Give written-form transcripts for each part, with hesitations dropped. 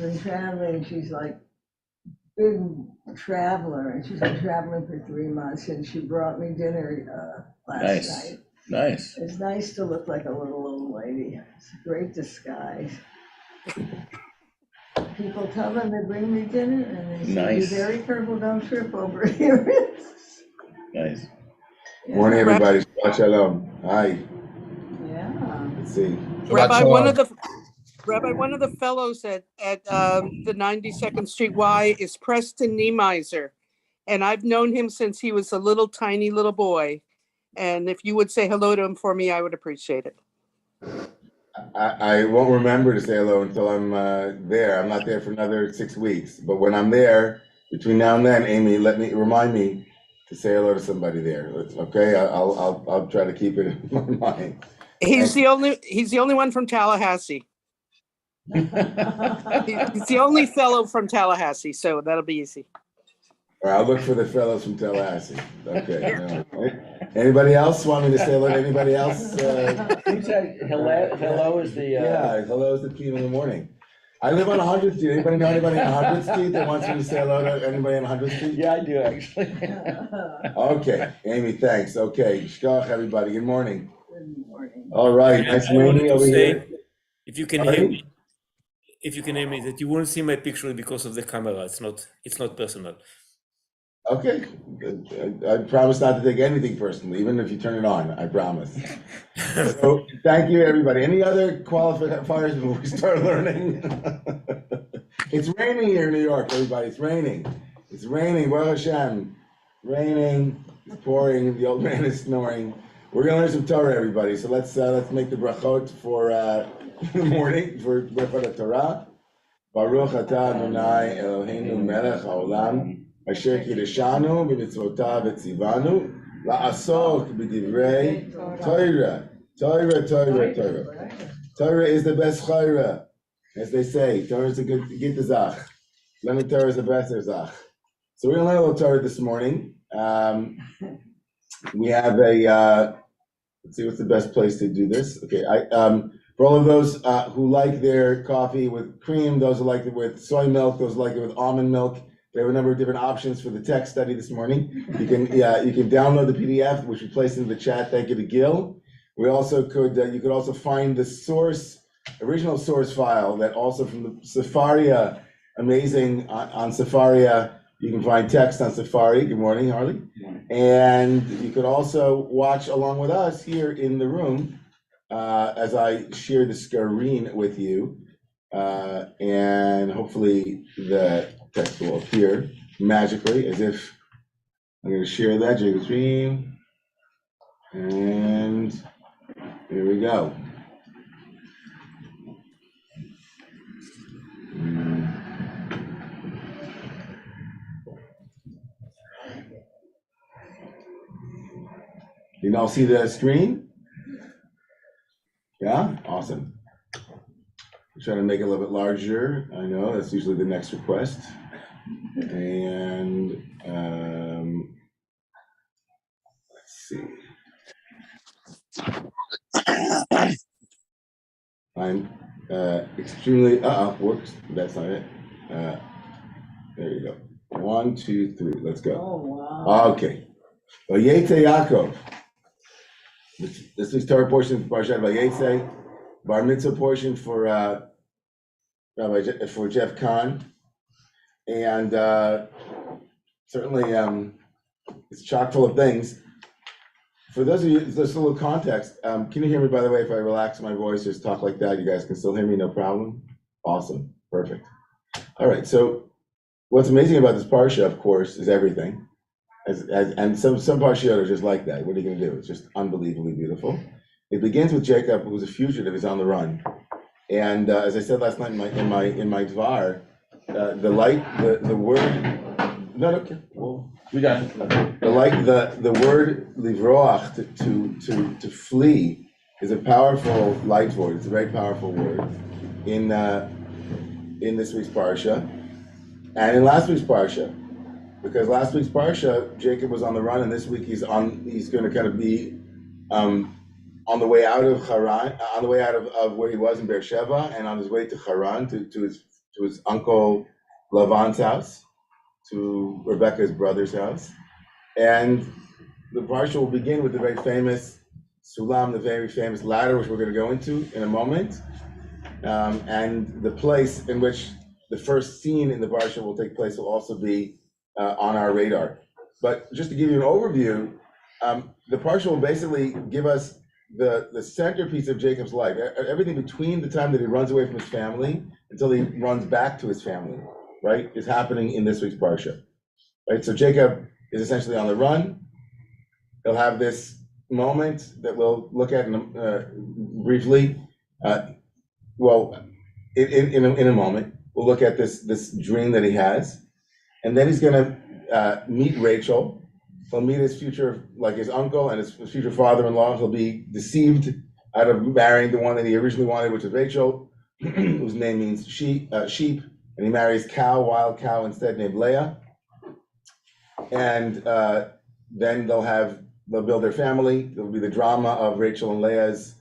been traveling. She's like big traveler, and she's been traveling for 3 months. And she brought me dinner last night. Nice. It's nice to look like a little old lady. It's a great disguise. People tell them they bring me dinner, and they say, Nice. "Be very careful, don't trip over here." Nice. Yeah. Morning, everybody. Shabbat shalom. Hi. Yeah. Let's see. Rabbi, one of the fellows at the 92nd Street Y is Preston Niemeiser, and I've known him since he was a little tiny little boy. And if you would say hello to him for me, I would appreciate it. I won't remember to say hello until I'm there. I'm not there for another 6 weeks. But when I'm there, between now and then, Amy, remind me to say hello to somebody there. Okay, I'll try to keep it in my mind. He's the only one from Tallahassee. He's the only fellow from Tallahassee, so that'll be easy. All right, I'll look for the fellows from Tallahassee. Okay. Anybody else want me to say hello to anybody else? Who said hello is the Yeah, hello is the key in the morning. I live on 100th Street. Anybody know anybody on 100th Street that wants me to say hello to anybody on 100th Street? Yeah, I do actually. Okay, Amy, thanks. Okay, shkach, everybody. Good morning. Good morning. All right, nice meeting over here. If you can hear me, that you won't see my picture because of the camera. It's not personal. Okay, I promise not to take anything personally, even if you turn it on, I promise. So, thank you, everybody. Any other qualifiers before we start learning? It's raining here in New York, everybody. It's raining. It's raining, Baruch Hashem. Raining, it's pouring, the old man is snoring. We're gonna learn some Torah, everybody. So let's make the brachot for the morning, for Brachot Torah. Baruch atah Adonai Eloheinu melech haolam. Asher kiddushanu b'mitzvotav v'tzivanu la'asok b'divrei Torah. Torah is the best chayra, as they say. Torah is a good zach. Learning Torah is the best zach. So we're gonna learn a little Torah this morning. We have let's see what's the best place to do this. Okay, for all of those who like their coffee with cream, those who like it with soy milk, those who like it with almond milk. We have a number of different options for the text study this morning. You can download the PDF, which we placed in the chat. Thank you to Gil. We also you could also find the original source file that also from the Sefaria, amazing on Sefaria. You can find text on Safari. Good morning, Harley. Good morning. And you could also watch along with us here in the room as I share the screen with you. And hopefully the text will appear magically as if I'm going to share that screen. And here we go. You can all see the screen? Yeah, awesome. I'm trying to make it a little bit larger. I know that's usually the next request. And let's see. I'm extremely, works. That's not it. There you go. 1, 2, 3. Let's go. Oh, wow. Okay. Vayetze Yaakov. This is Torah portion for Parshat Vayetze. Bar mitzvah portion for Jeff Kahn. And certainly it's chock full of things. For those of you, just a little context. Can you hear me, by the way, if I relax my voice, just talk like that? You guys can still hear me, no problem? Awesome, perfect. All right, so what's amazing about this Parsha, of course, is everything. And some Parshiyot are just like that. What are you gonna do? It's just unbelievably beautiful. It begins with Jacob, who's a fugitive, he's on the run. And as I said last night in my Dvar, the word, no, okay, well, we got it. The word livroach, to flee, is a powerful light word. It's a very powerful word in this week's parsha and in last week's parsha, because last week's parsha Jacob was on the run, and this week he's going to kind of be on the way out of Haran, on the way out of where he was in Beersheba, and on his way to Haran to to his uncle Lavan's house, to Rebecca's brother's house. And the parsha will begin with the very famous Sulam, the very famous ladder, which we're going to go into in a moment. And the place in which the first scene in the parsha will take place will also be on our radar. But just to give you an overview, the parsha will basically give us the centerpiece of Jacob's life, everything between the time that he runs away from his family until he runs back to his family, right, is happening in this week's parsha, right? So Jacob is essentially on the run. He'll have this moment that we'll look at briefly. In a moment, we'll look at this dream that he has, and then he's going to meet Rachel. He'll meet his future, like his uncle and his future father-in-law. He'll be deceived out of marrying the one that he originally wanted, which is Rachel, whose name means sheep, and he marries wild cow instead, named Leah. And then they'll build their family. There'll be the drama of Rachel and Leah's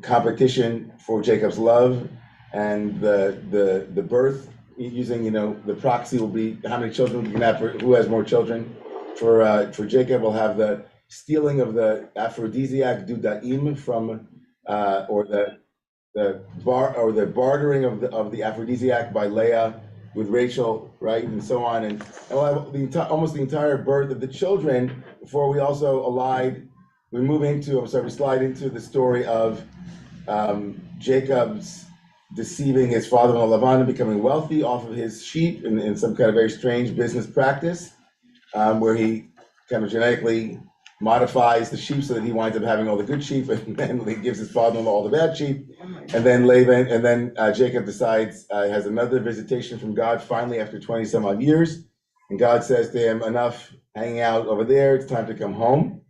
competition for Jacob's love, and the birth, using, the proxy will be how many children we can have for who has more children. For Jacob, we'll have the stealing of the aphrodisiac dudaim from, or the bartering of the aphrodisiac by Leah with Rachel, right, and so on, and we'll have almost the entire birth of the children before we also we slide into the story of Jacob's deceiving his father-in-law Lavan and becoming wealthy off of his sheep in some kind of very strange business practice, where he kind of genetically modifies the sheep so that he winds up having all the good sheep, and then he gives his father-in-law all the bad sheep. And then Jacob decides, has another visitation from God finally after 20 some odd years. And God says to him, enough hanging out over there, it's time to come home.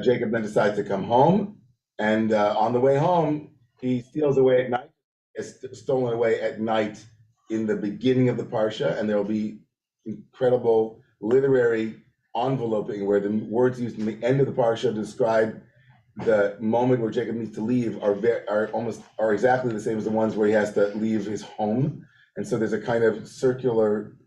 Jacob then decides to come home. And on the way home, he steals away at night, is stolen away at night in the beginning of the Parsha. And there will be incredible literary enveloping where the words used in the end of the Parsha to describe the moment where Jacob needs to leave are exactly the same as the ones where he has to leave his home. And so there's a kind of circular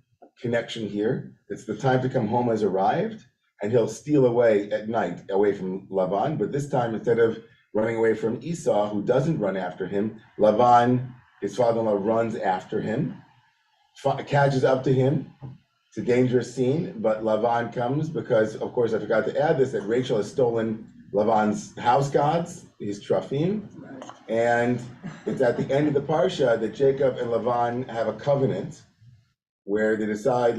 connection here. It's the time to come home has arrived, and he'll steal away at night away from Lavan. But this time, instead of running away from Esau, who doesn't run after him, Lavan, his father-in-law, runs after him, catches up to him. It's a dangerous scene, but Lavan comes because, of course, I forgot to add this, that Rachel has stolen Lavan's house gods, his Trafim, and it's at the end of the Parsha that Jacob and Lavan have a covenant where they decide,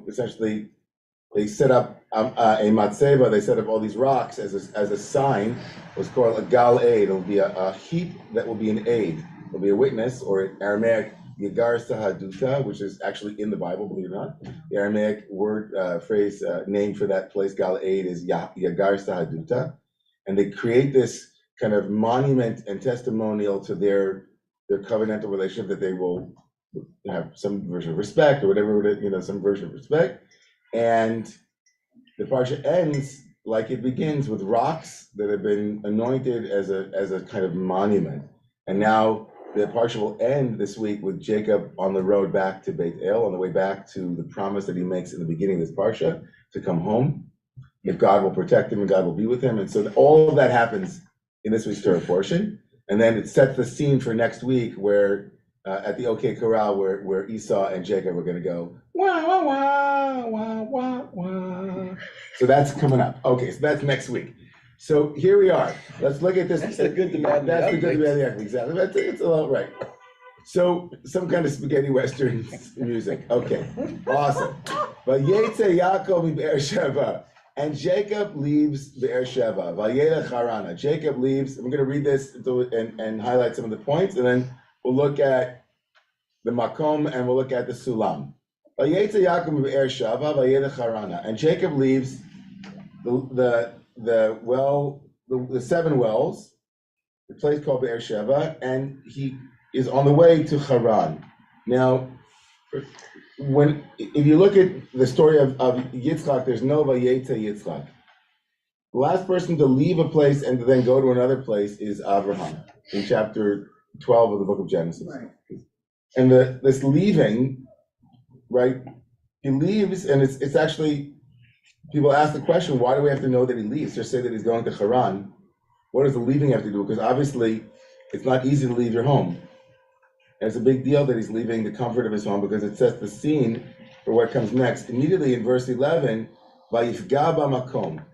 essentially, they set up a matzeva, they set up all these rocks as a sign, what's called a gal aid. It'll be a heap that will be an aid. It'll be a witness, or in Aramaic, Yagar Sahaduta, which is actually in the Bible, believe it or not. The Aramaic phrase, name for that place, gal aid, is Yagar Sahaduta. And they create this kind of monument and testimonial to their covenantal relationship, that they will have some version of respect, or whatever, some version of respect. And the parsha ends like it begins, with rocks that have been anointed as a kind of monument. And now the parsha will end this week with Jacob on the road back to Beit El, on the way back to the promise that he makes in the beginning of this parsha to come home, if God will protect him and God will be with him. And so all of that happens in this week's Torah portion. And then it sets the scene for next week, where at the OK Corral, where Esau and Jacob are going to go, wah, wah, wah, wah, wah, wah. So that's coming up. Okay, so that's next week. So here we are. Let's look at this. That's the good, the bad, That's the good, the bad, the ugly. Exactly. It's a lot right. So some kind of spaghetti western music. Okay, awesome. But Yetze Yaakov Be'ersheva, and Jacob leaves Be'ersheva. Vayelech Harana. Jacob leaves. I'm going to read this and highlight some of the points, and then we'll look at the makom and we'll look at the sulam. Vayetze Yaakov Be'ersheva, Vayelech Harana, and Jacob leaves the seven wells, the place called Be'ersheva, and he is on the way to Haran. Now, if you look at the story of Yitzchak, there's no Vayetze Yitzchak. The last person to leave a place and to then go to another place is Abraham in chapter 12 of the book of Genesis. Right. And this leaving, right? He leaves, and it's actually, people ask the question, why do we have to know that he leaves? Just say that he's going to Haran. What does the leaving have to do? Because obviously, it's not easy to leave your home. And it's a big deal that he's leaving the comfort of his home because it sets the scene for what comes next. Immediately in verse 11, Vayifga b'makom,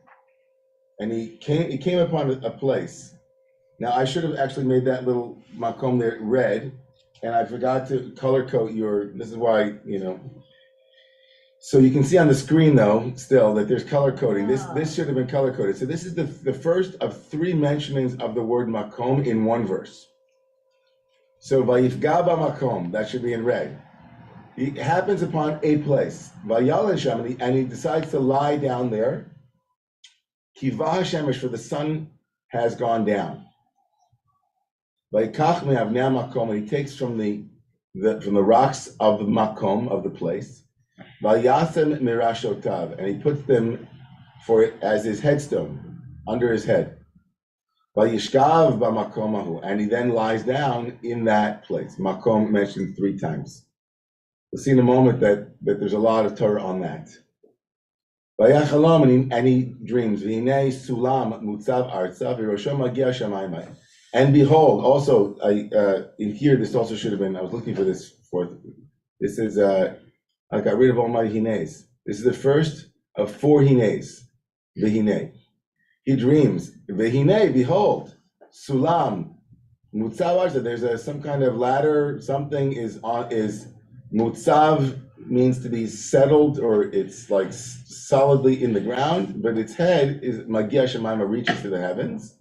and he came upon a place. Now I should have actually made that little makom there red, and I forgot to color code this is why, So you can see on the screen though, still, that there's color coding. This should have been color coded. So this is the first of 3 mentionings of the word makom in one verse. So Vayifga b'makom, that should be in red. He happens upon a place, Vayal Hashem, and he decides to lie down there. Kivah Hashemesh, for the sun has gone down. Vayikach me'avnei makom, and he takes from the rocks of the makom, of the place. Vayasem mirashotav, and he puts them as his headstone under his head. Vayishkav b'makomahu, and he then lies down in that place. Makom mentioned 3 times. We'll see in a moment that there's a lot of Torah on that. And he dreams. And behold, also in here, this also should have been. I was looking for this fourth. This is I got rid of all my hines. This is the first of 4 hines. V'hinei. He dreams. V'hinei, behold, sulam mutzav. There's some kind of ladder. Something is mutzav, means to be settled, or it's like solidly in the ground, but its head is Magia Shemaima, reaches to the heavens.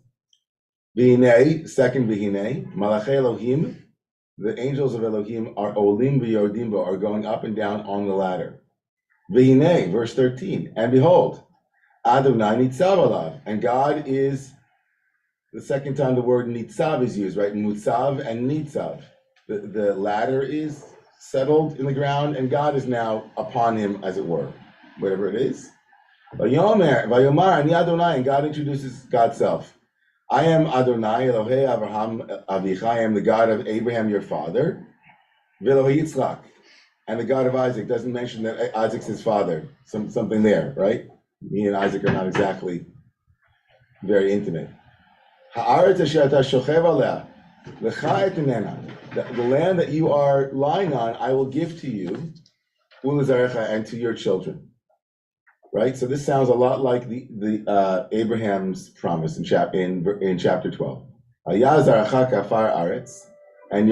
V'hinei, second V'hinei, Malachei Elohim, the angels of Elohim are Olim v'Yodimbo, are going up and down on the ladder. V'hinei, verse 13, and behold, Adonai Nitzav alav, and God is, the second time the word Nitzav is used, right? Mutzav and Nitzav. The ladder is settled in the ground, and God is now upon him, as it were, whatever it is. Vayomar ani Adonai, and God introduces God's self. I am Adonai, Elohei Abraham Avicha, I am the God of Abraham, your father, V'Elohei Yitzchak, and the God of Isaac. Doesn't mention that Isaac's his father, something there, right? Me and Isaac are not exactly very intimate. Ha'aretz asher ata shochev aleh, lecha etenena. The land that you are lying on, I will give to you, ulezarecha, and to your children. Right. So this sounds a lot like the Abraham's promise in chapter 12. Ayazarecha kafar aretz, and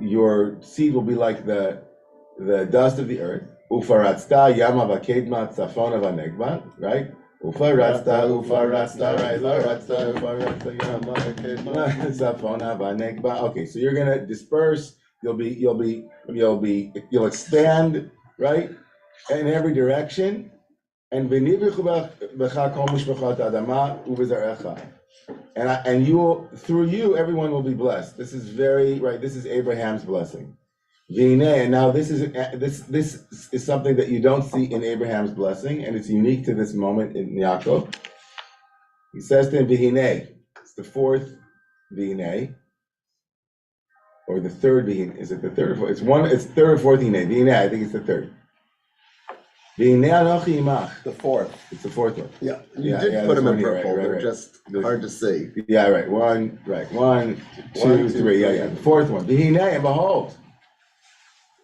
your seed will be like the dust of the earth. Ufaratzta yama v'kedma tzafona v'negba. Right. Ufaratzta, okay, so you're gonna disperse. You'll expand, right, in every direction. And you will, through you, everyone will be blessed. This is very right. This is Abraham's blessing. And now this is something that you don't see in Abraham's blessing, and it's unique to this moment in Yaakov. He says to him, V'hinei. It's the 4th V'hinei, or the 3rd V'hinei. Is it the 3rd or 4th? It's 3rd or 4th V'hinei. V'hinei, I think it's the 3rd. V'hinei anochi imach. The 4th. It's the 4th one. Yeah, you did put them in purple. They're just hard to see. Yeah, right. 1, 2, 3. Yeah. The 4th one. V'hinei, and behold.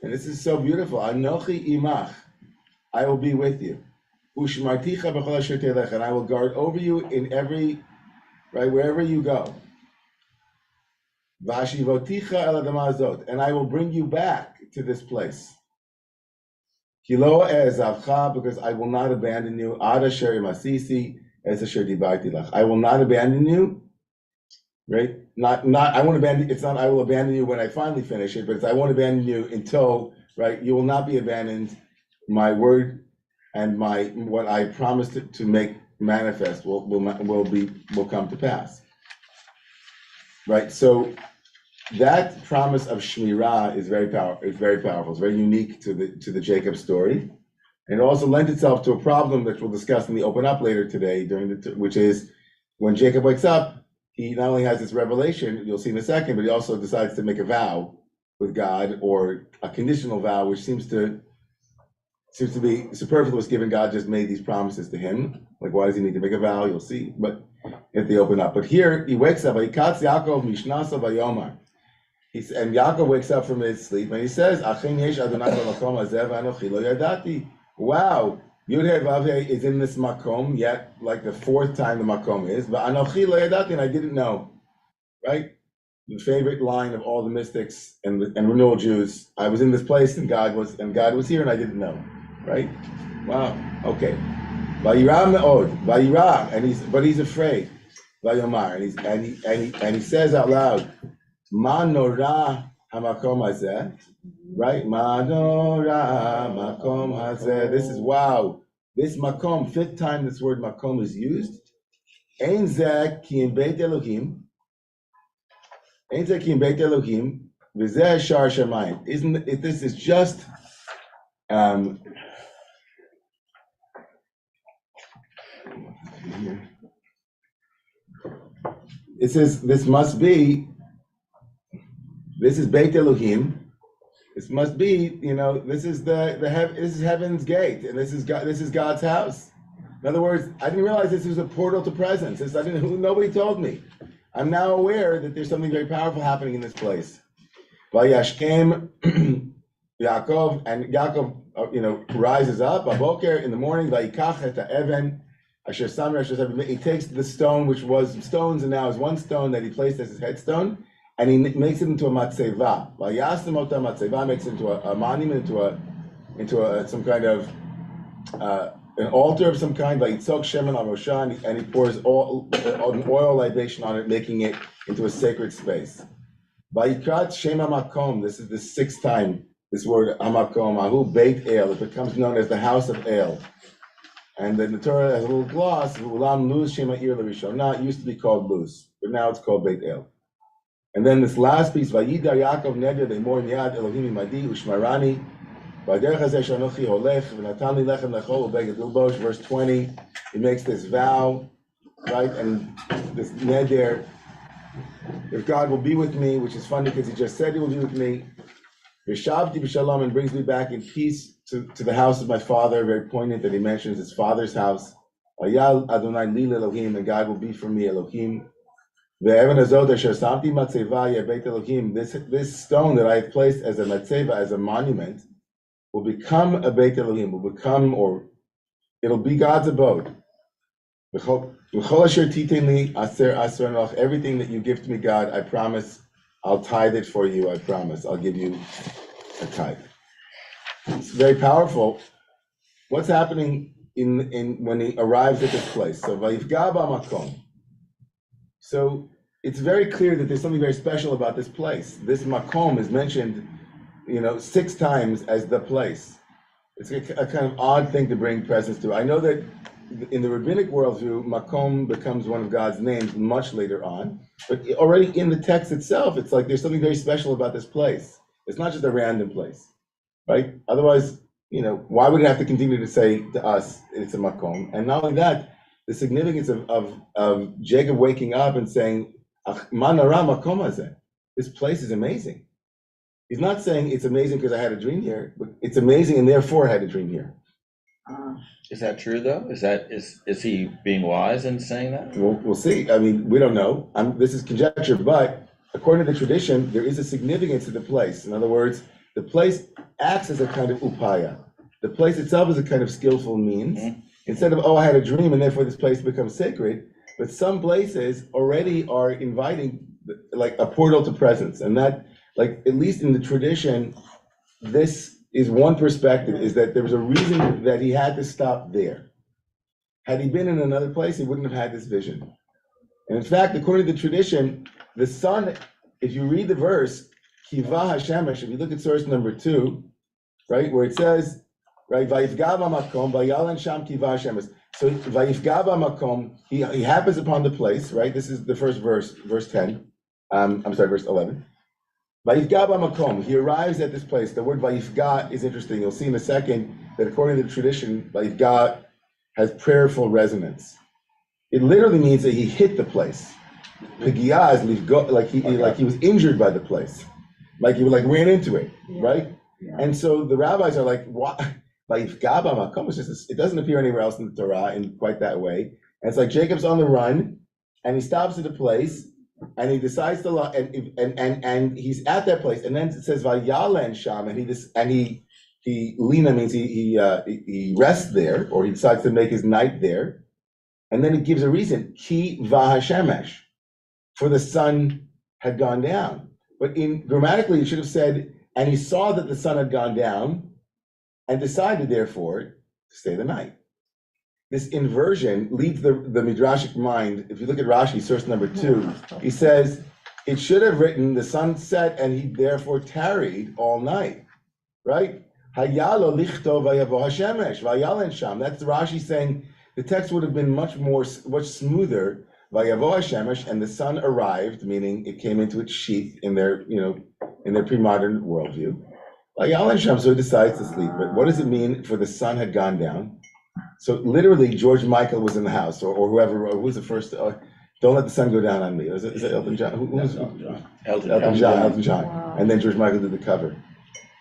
And this is so beautiful. Anochi imach, I will be with you. Ushmarticha b'chol asher telech, and I will guard over you in every, right, wherever you go. V'ashivoticha el adama azot, and I will bring you back to this place. Kilo e'ezavcha, because I will not abandon you. Ad asher imasisi es asher dibarti lach. I will not abandon you. Right? Not I won't abandon, it's not I will abandon you when I finally finish it, but it's I won't abandon you until, right, you will not be abandoned. My word and what I promised to make manifest will come to pass. Right? So that promise of Shmirah is very powerful. It's very unique to the Jacob story. And it also lends itself to a problem that we'll discuss in the Open Up later today, which is when Jacob wakes up, he not only has this revelation, you'll see in a second, but he also decides to make a vow with God, or a conditional vow, which seems to be superfluous given God just made these promises to him. Like, why does he need to make a vow? You'll see. But if they open up. But here he wakes up, and Yaakov wakes up from his sleep and he says, wow, Yud Vav is in this makom, yet like the fourth time the makom is, but Anochi lo yadati, and I didn't know, right? The favorite line of all the mystics and renewal Jews, I was in this place and God was here and I didn't know, right? Wow, okay. Vayira me'od, vayira, but he's afraid. Vayomar, and he says out loud, Ma nora hamakom hazeh, right? Ma nora makom hazeh. This is wow. This makom, fifth time this word makom is used. Ein zeh ki in beit Elohim. Ein zeh ki in beit Elohim. V'zeh shar shamayim. Isn't it? This is just. It says this must be. This is Beit Elohim. This must be, this is this is heaven's gate, and this is God's house. In other words, I didn't realize this was a portal to presence. Nobody told me. I'm now aware that there's something very powerful happening in this place. Vayashkem Yaakov, and Yaakov, rises up. Aboker in the morning. Vayikach et ha'even asher samer asher samer. He takes the stone, which was stones, and now is one stone that he placed as his headstone. And he makes it into a matzeva. Vayasim ota matzeva, makes it into a monument, into some kind of an altar of some kind. Vayitzok shemen al rosha, and he pours an oil libation on it, making it into a sacred space. Vayikrat shema makom. This is the sixth time this word hamakom. Ahu beit el. It becomes known as the house of El. And then the Torah has a little gloss. Ulam luz shema ir l'rishonah. It used to be called Luz, but now it's called Beit El. And then this last piece, Vayidar Yaakov neder le'mor yad Elohim imadi ushmarani v'derech hazeh shanochi holech v'natan li lechem lechol u'beged ilbosh. Verse 20, he makes this vow, right? And this neder, if God will be with me, which is funny because he just said he will be with me, v'shavti b'shalom, and brings me back in peace to the house of my father. Very poignant that he mentions his father's house. Vayal Adonai li Elohim, and God will be for me Elohim. This stone that I have placed as a matzeva, as a monument, will become a Beit Elohim, it'll be God's abode. Everything that you give to me, God, I promise, I'll tithe it for you. I promise, I'll give you a tithe. It's very powerful. What's happening in when he arrives at this place? So vayifga b'makom. So it's very clear that there's something very special about this place. This makom is mentioned, 6 times as the place. It's a kind of odd thing to bring presence to. I know that in the rabbinic worldview, makom becomes one of God's names much later on, but already in the text itself, it's like there's something very special about this place. It's not just a random place, right? Otherwise, why would it have to continue to say to us it's a makom? And not only that, the significance of Jacob waking up and saying, this place is amazing. He's not saying it's amazing because I had a dream here, but it's amazing and therefore I had a dream here. Is that true though? Is he being wise in saying that? We'll see. I mean, we don't know. This is conjecture, but according to the tradition, there is a significance to the place. In other words, the place acts as a kind of upaya. The place itself is a kind of skillful means. Mm-hmm. Instead of, I had a dream and therefore this place becomes sacred, but some places already are inviting like a portal to presence. And that, like, at least in the tradition, this is one perspective, is that there was a reason that he had to stop there. Had he been in another place, he wouldn't have had this vision. And in fact, according to the tradition, the sun, if you read the verse, Kiva Hashemesh, if you look at source number 2, right, where it says, right, Vayifga b'makom, vayalan sham kiva Hashemesh. So Vayifga b'makom, he happens upon the place, right? This is the first verse 10. Verse 11. Vayifga b'makom, he arrives at this place. The word Vayifga is interesting. You'll see in a second that according to the tradition, Vayifga has prayerful resonance. It literally means that he hit the place. Pigiyah is like he was injured by the place. like you ran into it, Yeah. right? Yeah. And so the rabbis are like, what? Like Gaba Makom is just, it doesn't appear anywhere else in the Torah in quite that way. And it's like Jacob's on the run, and he stops at a place, and he decides to, and he's at that place, and then it says Vayalen Sham, and he Lina means he rests there, or he decides to make his night there, and then it gives a reason, Ki Vahashemesh, for the sun had gone down. But grammatically, it should have said, and he saw that the sun had gone down, and decided, therefore, to stay the night. This inversion leads the Midrashic mind. If you look at Rashi, source number 2, he says, it should have written, the sun set, and he therefore tarried all night, right? Hayalo lichto vayavo hashemesh, vayalen sham. That's Rashi saying the text would have been much smoother, vayavo hashemesh, and the sun arrived, meaning it came into its sheath in their pre-modern worldview. Vayalen sham, so he decides to sleep. But what does it mean for the sun had gone down? So literally, George Michael was in the house, or whoever, who was the first, don't let the sun go down on me. Is it Elton John? Who was Elton John. Wow. And then George Michael did the cover.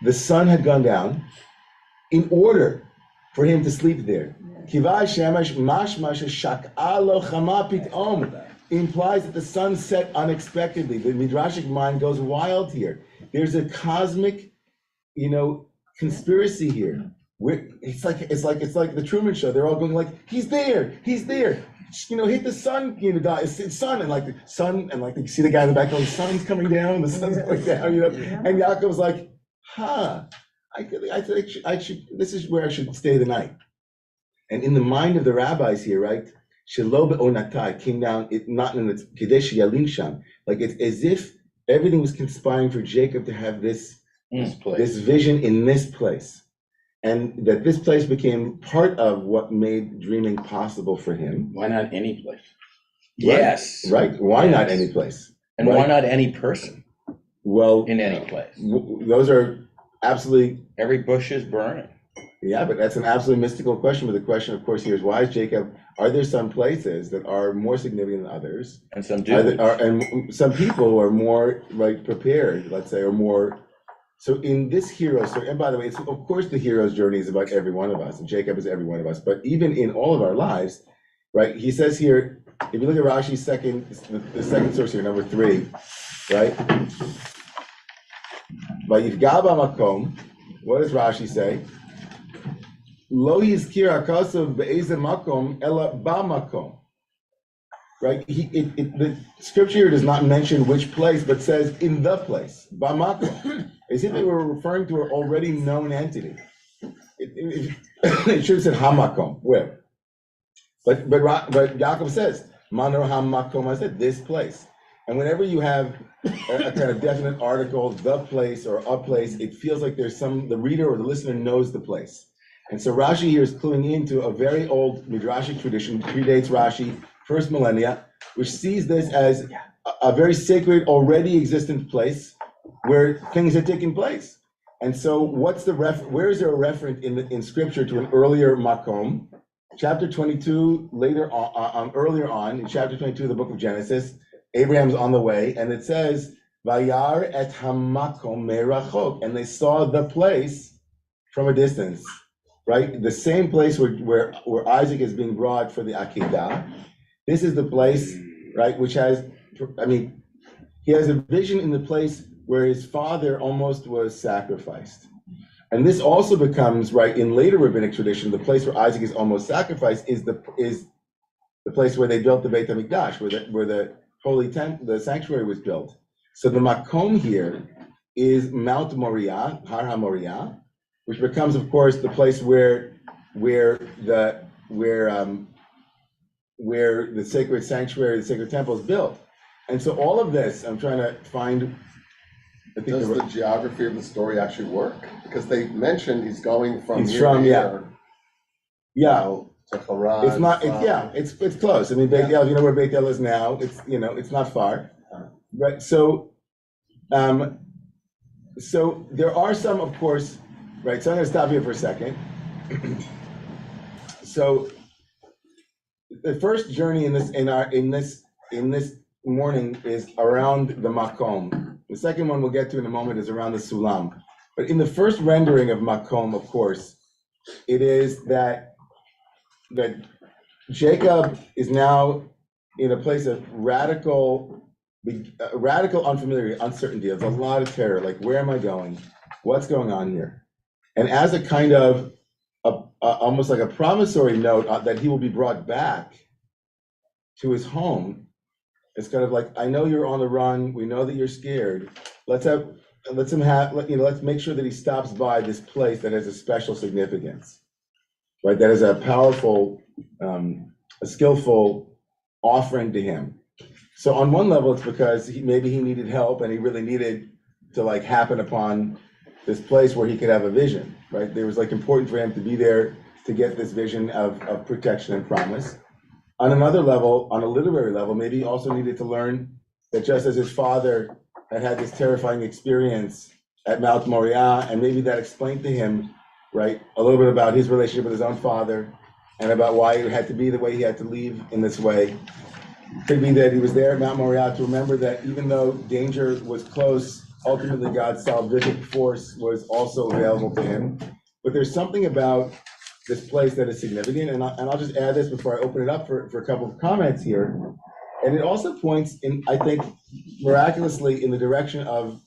The sun had gone down in order for him to sleep there. Kivai shemesh mashmash shak'alo chama pitom implies that the sun set unexpectedly. The Midrashic mind goes wild here. There's a cosmic, conspiracy here. It's like the Truman Show. They're all going like, he's there. Hit the sun, it's sun, and the sun, and you see the guy in the back going, the sun's coming down, the sun's going down, And Yaakov's like, I should. This is where I should stay the night. And in the mind of the rabbis here, right? Shelo be'onatai came down. It not in its kadesh yalin sham. Like it's as if everything was conspiring for Jacob to have this vision in this place. And that this place became part of what made dreaming possible for him. Why not any place? Yes. Right. Why not any place? And why not any person? Well, in any place. Those are absolutely. Every bush is burning. Yeah, but that's an absolutely mystical question. But the question, of course, here is why is Jacob? Are there some places that are more significant than others? And some do. And some people are more prepared, let's say, or more. So in this hero story, and by the way, of course the hero's journey is about every one of us, and Jacob is every one of us, but even in all of our lives, right, he says here, if you look at Rashi's the second source here, number 3, right? Vayifgaba makom, what does Rashi say? Lo yizkir hakasav be'eze makom ela ba makom. Right? The scripture here does not mention which place, but says in the place, bamakom, as if they were referring to an already known entity. It should have said hamakom, where? But Yaakov says, manor hamakom, I said this place. And whenever you have a kind of definite article, the place or a place, it feels like there's the reader or the listener knows the place. And so Rashi here is cluing into a very old Midrashic tradition, predates Rashi, first millennia, which sees this as a very sacred, already existent place where things are taking place. And so where is there a reference in scripture to an earlier makom? Chapter 22, earlier on, in chapter 22 of the book of Genesis, Abraham's on the way, and it says, Vayar et hamakom merachok, and they saw the place from a distance, right? The same place where Isaac is being brought for the Akedah. This is the place, right, which has, he has a vision in the place where his father almost was sacrificed. And this also becomes, right, in later rabbinic tradition, the place where Isaac is almost sacrificed is the place where they built the Beit HaMikdash, where the holy tent, the sanctuary was built. So the makom here is Mount Moriah, Har HaMoriah, which becomes, of course, the place where the sacred sanctuary, the sacred temple is built. And so all of this, I'm trying to find. Does the geography of the story actually work? Because they mentioned he's going from to Haran. It's not. It's close. Beit El, you know where Beit El is now. It's not far. Right. So there are some, of course. Right. So I'm going to stop here for a second. So the first journey in this morning is around the makom. The second one we'll get to in a moment is around the Sulam. But in the first rendering of Makom, of course, it is that Jacob is now in a place of radical unfamiliarity, uncertainty. There's a lot of terror. Like, where am I going? What's going on here? And as a kind of almost like a promissory note that he will be brought back to his home, it's kind of like, I know you're on the run. We know that you're scared. Let's make sure that he stops by this place that has a special significance, right? That is a powerful, a skillful offering to him. So on one level, it's because maybe he needed help and he really needed to like happen upon this place where he could have a vision, right? It was like important for him to be there to get this vision of protection and promise. On another level, on a literary level, maybe he also needed to learn that just as his father had this terrifying experience at Mount Moriah, and maybe that explained to him, right, a little bit about his relationship with his own father and about why it had to be the way he had to leave in this way. It could be that he was there at Mount Moriah to remember that even though danger was close, ultimately God's salvific force was also available to him. But there's something about this place that is significant, and I'll just add this before I open it up for a couple of comments here. And it also points in, I think, miraculously in the direction of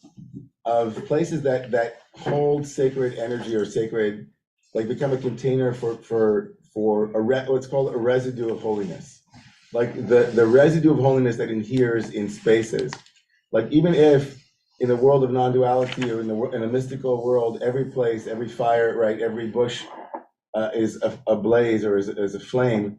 places that hold sacred energy or sacred, like become a container for what's called a residue of holiness. Like the residue of holiness that inheres in spaces. Like even if in the world of non-duality or in a mystical world, every place, every fire, right, every bush is ablaze or is a flame,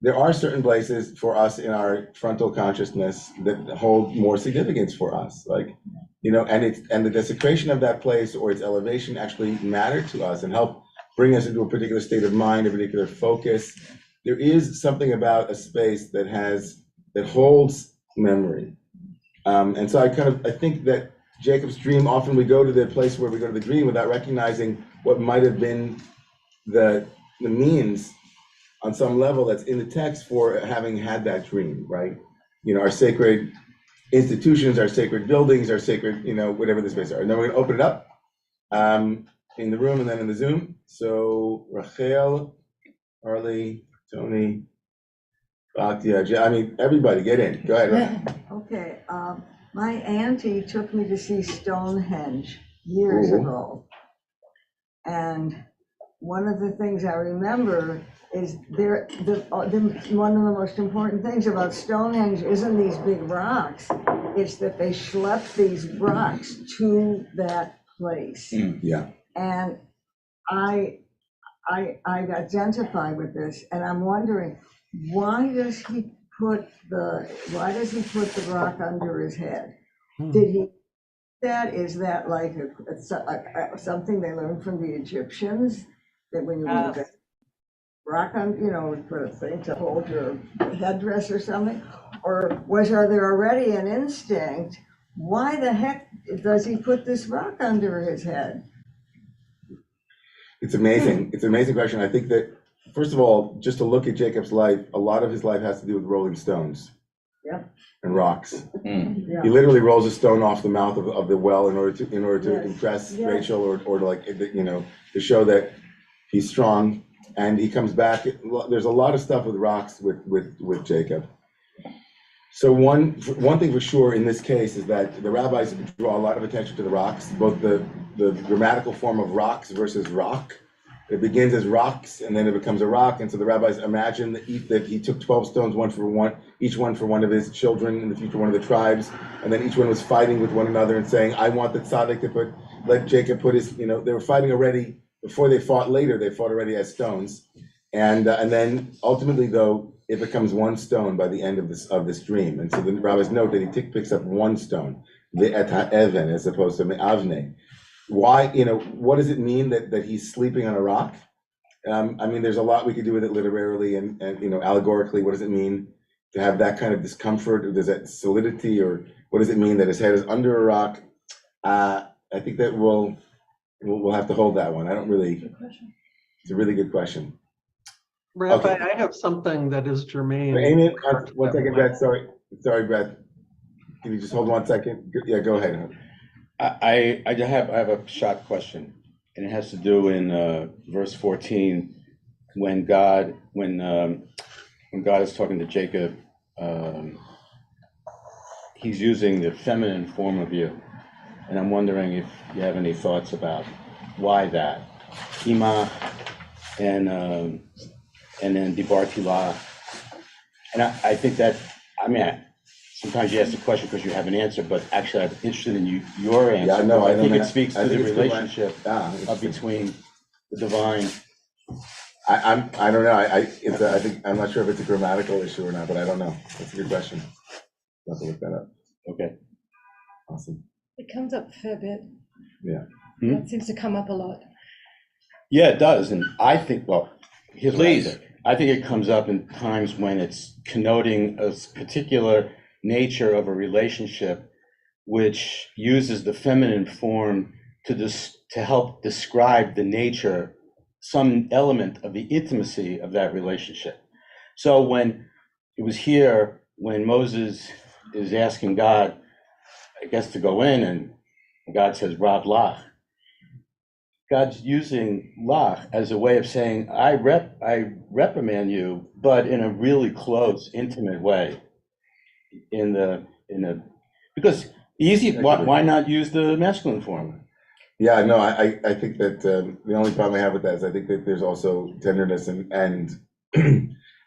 there are certain places for us in our frontal consciousness that hold more significance for us, like, and the desecration of that place or its elevation actually matter to us and help bring us into a particular state of mind, a particular focus. There is something about a space that holds memory, and so I think that Jacob's dream, often we go to the place where we go to the dream without recognizing what might have been the means on some level that's in the text for having had that dream, right? Our sacred institutions, our sacred buildings, our sacred, whatever the space are. And then we're gonna open it up in the room and then in the Zoom. So Rachel, Arlie, Tony, Batia, everybody get in. Go ahead. Okay, my auntie took me to see Stonehenge years ago. And one of the things I remember is one of the most important things about Stonehenge isn't these big rocks, it's that they schlepped these rocks to that place. Yeah. And I identify with this, and I'm wondering, why does he put the rock under his head? Did he? Is that like something they learned from the Egyptians? That when you want to rock on, put a thing to hold your headdress or something? Or are there already an instinct? Why the heck does he put this rock under his head? It's amazing. It's an amazing question. I think that, first of all, just to look at Jacob's life, a lot of his life has to do with rolling stones. Yep. And rocks. Yeah. He literally rolls a stone off the mouth of the well in order to Yes. impress Yes. Rachel or to like, to show that he's strong. And he comes back. There's a lot of stuff with rocks with Jacob. So one thing for sure in this case is that the rabbis draw a lot of attention to the rocks, both the grammatical form of rocks versus rock. It begins as rocks and then it becomes a rock. And so the rabbis imagine that he took 12 stones, each one for one of his children, in the future one of the tribes. And then each one was fighting with one another and saying, I want the tzaddik to let Jacob put his, they were fighting already before they fought later, they fought already as stones. And then ultimately though, it becomes one stone by the end of this dream. And so the rabbis note that he picks up one stone, the et ha'even, as opposed to me'avne. Why, what does it mean that he's sleeping on a rock? There's a lot we could do with it literarily and allegorically. What does it mean to have that kind of discomfort? Or does that solidity, or what does it mean that his head is under a rock? I think that we'll have to hold that one. It's a really good question. Rabbi, Okay. I have something that is germane. Amy, one second, Brett. Sorry, Brett. Can you just hold 1 second? Yeah, go ahead. I have a short question, and it has to do in verse 14 when God is talking to Jacob, he's using the feminine form of you, and I'm wondering if you have any thoughts about why that, Ima, and then Dibartila, and I think that sometimes you ask the question because you have an answer, but actually I'm interested in your answer. Yeah, no, I think it speaks I to think the it's good, relationship between the divine. I don't know. I think, I'm not sure if it's a grammatical issue or not, but I don't know. That's a good question. I'll have to look that up. Okay. Awesome. It comes up a fair bit. Yeah. That seems to come up a lot. Yeah, it does, and I think, well, here's what I Please. think. I think it comes up in times when it's connoting a particular nature of a relationship, which uses the feminine form to help describe the nature, some element of the intimacy of that relationship. So when it was here, when Moses is asking God, I guess, to go in, and God says, Rav Lach, God's using Lach as a way of saying, I reprimand you, but in a really close, intimate way. Because why not use the masculine form? Yeah, no, I think that the only problem I have with that is I think that there's also tenderness and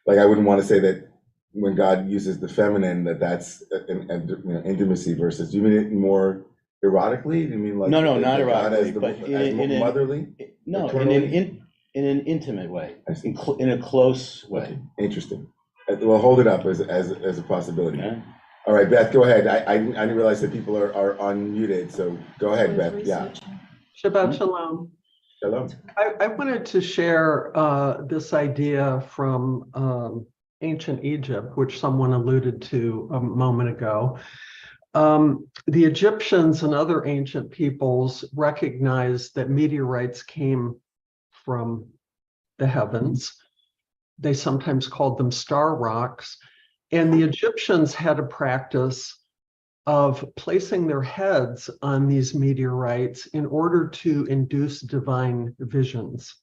like I wouldn't want to say that when God uses the feminine that's intimacy versus. Do you mean it more erotically? Do you mean like No, not God as erotically, but as motherly? No, Maternally? in an intimate way, I see. in a close way. Okay, interesting. Well, hold it up as a possibility. Okay? All right, Beth, go ahead. I didn't realize that people are unmuted, so go ahead, Beth. Yeah. Shabbat Shalom. Hello. I wanted to share this idea from ancient Egypt, which someone alluded to a moment ago. The Egyptians and other ancient peoples recognized that meteorites came from the heavens. They sometimes called them star rocks. And the Egyptians had a practice of placing their heads on these meteorites in order to induce divine visions.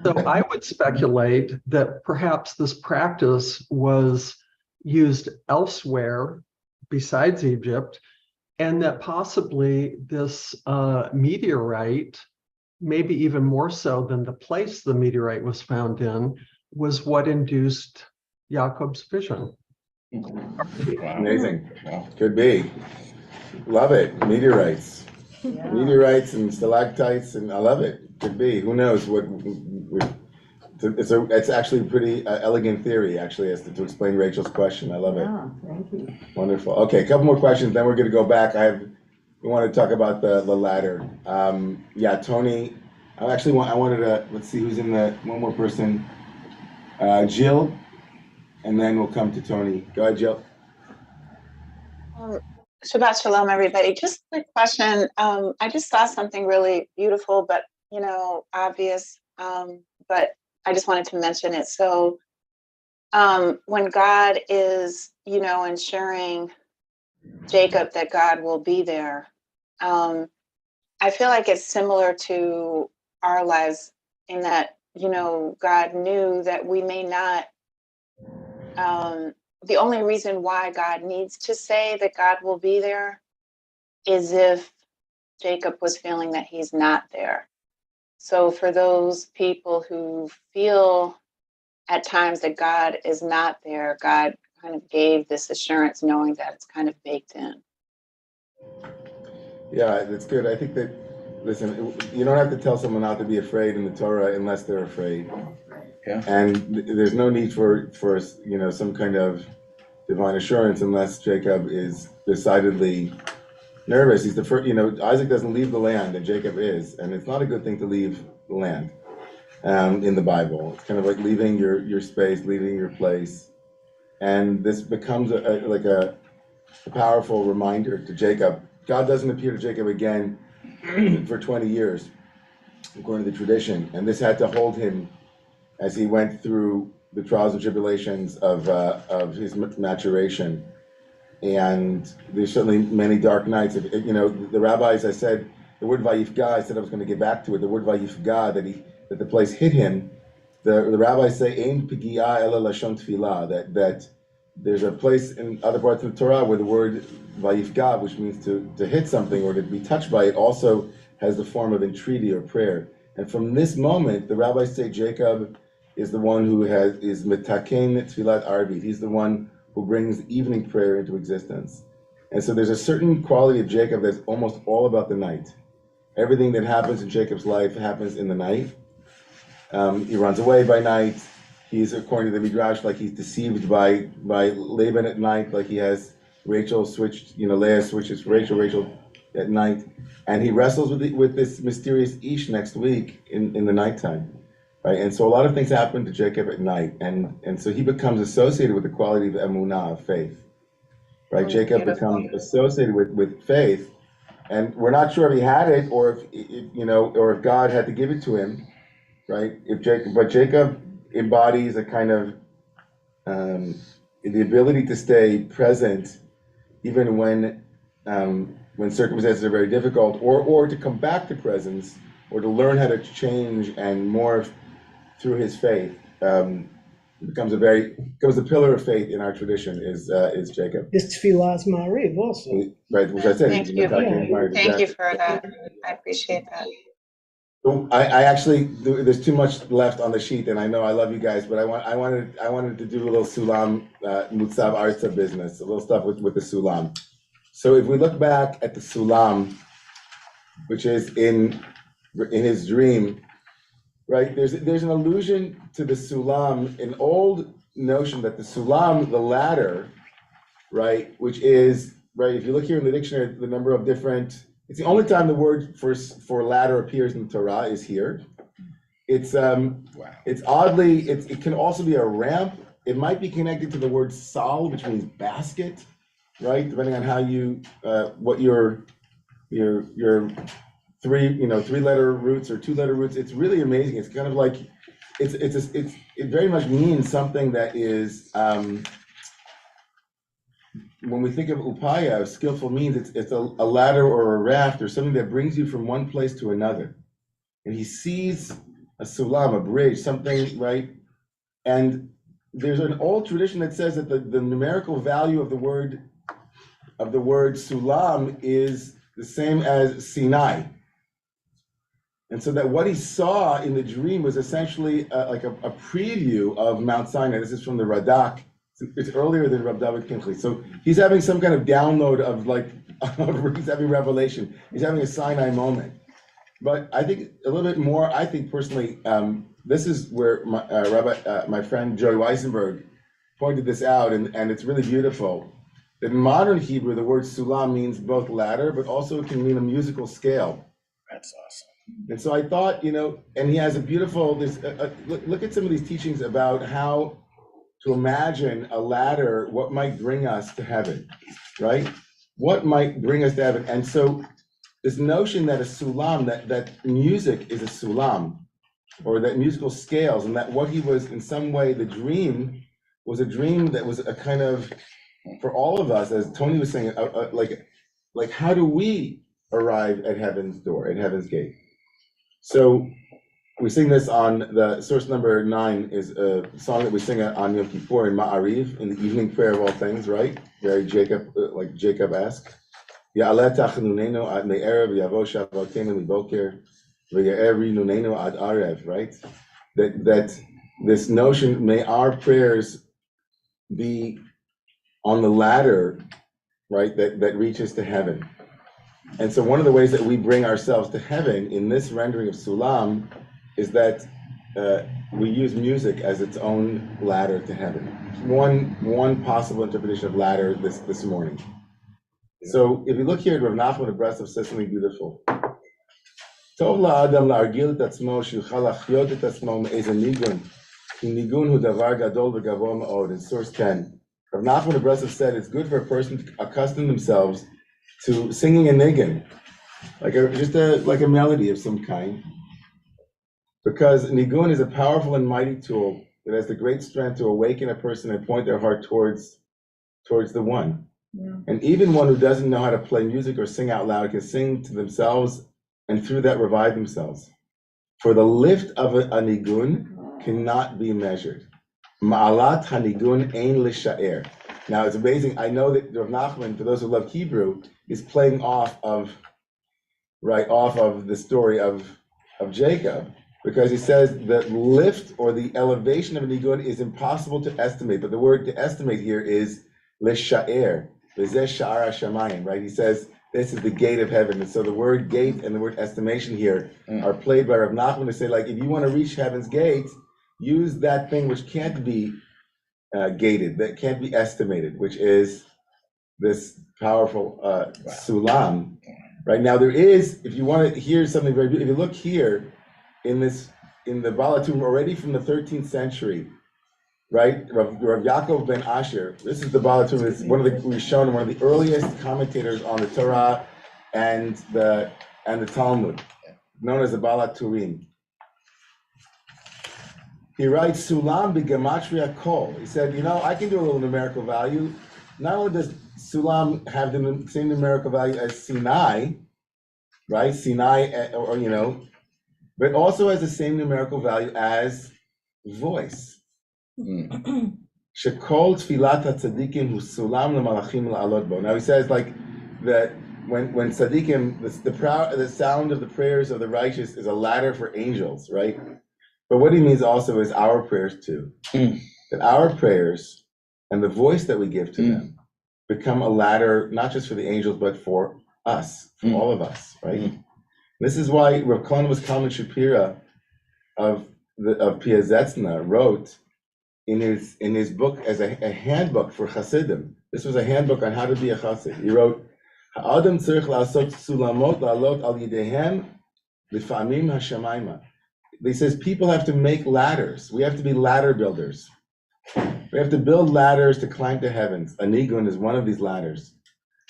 So I would speculate that perhaps this practice was used elsewhere besides Egypt, and that possibly this meteorite, maybe even more so than the place the meteorite was found in, was what induced Jacob's vision. Amazing. Could be. Love it. Meteorites. Yeah. Meteorites and stalactites, and I love it. Could be. Who knows what? It's actually a pretty elegant theory, actually, as to explain Rachel's question. I love it. Yeah, thank you. Wonderful. Okay, a couple more questions, then we're going to go back. We want to talk about the ladder. Yeah, Tony. I wanted to, let's see who's in one more person. Jill, and then we'll come to Tony. Go ahead, Jill. Shabbat Shalom, everybody. Just a quick question. I just saw something really beautiful, but obvious. But I just wanted to mention it. So, when God is, ensuring Jacob that God will be there, I feel like it's similar to our lives in that, God knew that we may not. The only reason why God needs to say that God will be there is if Jacob was feeling that he's not there. So for those people who feel at times that God is not there, God kind of gave this assurance knowing that it's kind of baked in. Yeah, that's good. I think that, listen, you don't have to tell someone not to be afraid in the Torah unless they're afraid. Yeah. And there's no need for some kind of divine assurance unless Jacob is decidedly nervous. He's the first, Isaac doesn't leave the land, and Jacob is, and it's not a good thing to leave the land in the Bible. It's kind of like leaving your space, leaving your place, and this becomes a powerful reminder to Jacob. God doesn't appear to Jacob again for 20 years, according to the tradition, and this had to hold him as he went through the trials and tribulations of his maturation. And there's certainly many dark nights. You know, the rabbis, I said, the word vayifga, I said I was going to get back to it. The word vayifga, that the place hit him. The rabbis say, Ein pigia ela lashon tefillah, that there's a place in other parts of the Torah where the word vayifga, which means to hit something or to be touched by it, also has the form of entreaty or prayer. And from this moment, the rabbis say Jacob is the one who is mitaken tefillat arvit. He's the one who brings evening prayer into existence. And so there's a certain quality of Jacob that's almost all about the night. Everything that happens in Jacob's life happens in the night. He runs away by night. He's, according to the Midrash, like he's deceived by Laban at night, like he has Rachel switched, Leah switches for Rachel at night. And he wrestles with this mysterious Ish next week in the nighttime. Right? And so a lot of things happen to Jacob at night. And so he becomes associated with the quality of emunah, of faith. Right? Jacob becomes associated with faith. And we're not sure if he had it or if God had to give it to him. Right? But Jacob embodies a kind of the ability to stay present even when circumstances are very difficult, or to come back to presence, or to learn how to change and morph through his faith. Becomes a pillar of faith in our tradition is Jacob. This tefillah's ma'ariv also. Right, which I said. Thank you. Thank you for that. I appreciate that. I actually, there's too much left on the sheet, and I know I love you guys, but I wanted to do a little sulam mutzav arza business, a little stuff with the sulam. So if we look back at the sulam, which is in his dream, right? There's an allusion to the sulam, an old notion that the sulam, the ladder, right, which is right. If you look here in the dictionary, the number of different. It's the only time the word for ladder appears in the Torah is here. It's oddly, it can also be a ramp. It might be connected to the word sal, which means basket, right? Depending on how you what your three-letter roots or two-letter roots. It's really amazing. It's kind of like it very much means something that is. When we think of upaya, skillful means it's a ladder or a raft or something that brings you from one place to another. And he sees a sulam, a bridge, something, right? And there's an old tradition that says that the numerical value of the word sulam is the same as Sinai. And so that what he saw in the dream was essentially like a preview of Mount Sinai. This is from the Radak. It's earlier than Rab David Kinchli. So he's having some kind of download of he's having revelation. He's having a Sinai moment. But I think a little bit more, I think personally, this is where my friend Joey Weisenberg pointed this out, and it's really beautiful. That in modern Hebrew, the word sulam means both ladder, but also it can mean a musical scale. That's awesome. And so I thought, and he has a beautiful, look at some of these teachings about how to imagine a ladder, what might bring us to heaven, right? What might bring us to heaven? And so this notion that a sulam, that music is a sulam, or that musical scales, and that what he was in some way, the dream was a dream that was a kind of, for all of us, as Tony was saying, like how do we arrive at heaven's door, at heaven's gate? So we sing this on the source number 9 is a song that we sing on Yom Kippur in Ma'ariv, in the evening prayer of all things, right? Very Jacob, like Jacob-esque. Ya'aleh tachanunenu ad me'erev yavo shavotenu miboker v'ya'er rinunenu ad arev, right? That this notion, may our prayers be on the ladder, right, that reaches to heaven. And so one of the ways that we bring ourselves to heaven in this rendering of Sulam is that we use music as its own ladder to heaven. One possible interpretation of ladder this morning. So if you look here at Rav Nachman of Breslov says something beautiful. Tov la'adam la'argil et atzmo shilcha lachyot et atzmo me'ez nigun ki nigun hu davar gadol v'gavo ma'od, in source 10. Rav Nachman of Breslov said it's good for a person to accustom themselves to singing a nigun, like a melody of some kind, because nigun is a powerful and mighty tool that has the great strength to awaken a person and point their heart towards the one. And even one who doesn't know how to play music or sing out loud can sing to themselves and through that revive themselves. For the lift of a nigun cannot be measured. Ma'alat hanigun ein l'sha'er. Now it's amazing. I know that Rav Nachman, for those who love Hebrew, is playing off of the story of Jacob, because he says that lift or the elevation of a nigun is impossible to estimate. But the word to estimate here is l'sha'er, v'zeh sha'ar hashamayim, right? He says this is the gate of heaven. And so the word gate and the word estimation here are played by Rav Nachman to say, like, if you want to reach heaven's gate, use that thing which can't be gated, that can't be estimated, which is this powerful sulam. Right now, there is, if you want to hear something very beautiful, if you look here in the Balatum already from the 13th century, right? Rav Yaakov ben Asher, this is the Balatum, it's we've shown one of the earliest commentators on the Torah and the Talmud, known as the Balaturim. He writes, Sulam b'gematria kol. He said, I can do a little numerical value. Not only does Sulam have the same numerical value as Sinai, right? Sinai, but also has the same numerical value as voice. Shekol tfilat tzadikim hu sulam lemalachim la'alot bo. Now he says like that when tzadikim, the sound of the prayers of the righteous is a ladder for angels, right? But what he means also is our prayers too. That our prayers and the voice that we give to them become a ladder, not just for the angels, but for us, for all of us, right? This is why Rav Kohen Kalman Shapira of Piazetzna wrote in his book as a handbook for Hasidim. This was a handbook on how to be a Chassid. He wrote, "Ha'adam tzarich la'asot sulamot la'alot al yidehem l'fa'amim hashamayma." He says people have to make ladders. We have to be ladder builders. We have to build ladders to climb to heavens. A nigun is one of these ladders.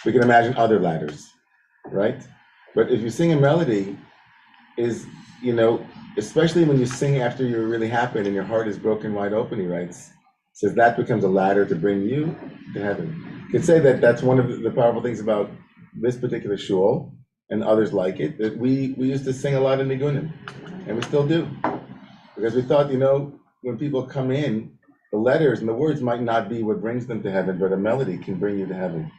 We can imagine other ladders, right? But if you sing a melody, especially when you sing after you're really happy and your heart is broken wide open, he writes, says that becomes a ladder to bring you to heaven. You could say that that's one of the powerful things about this particular shul and others like it, that we used to sing a lot of nigunim, and we still do. Because we thought, when people come in, the letters and the words might not be what brings them to heaven, but a melody can bring you to heaven.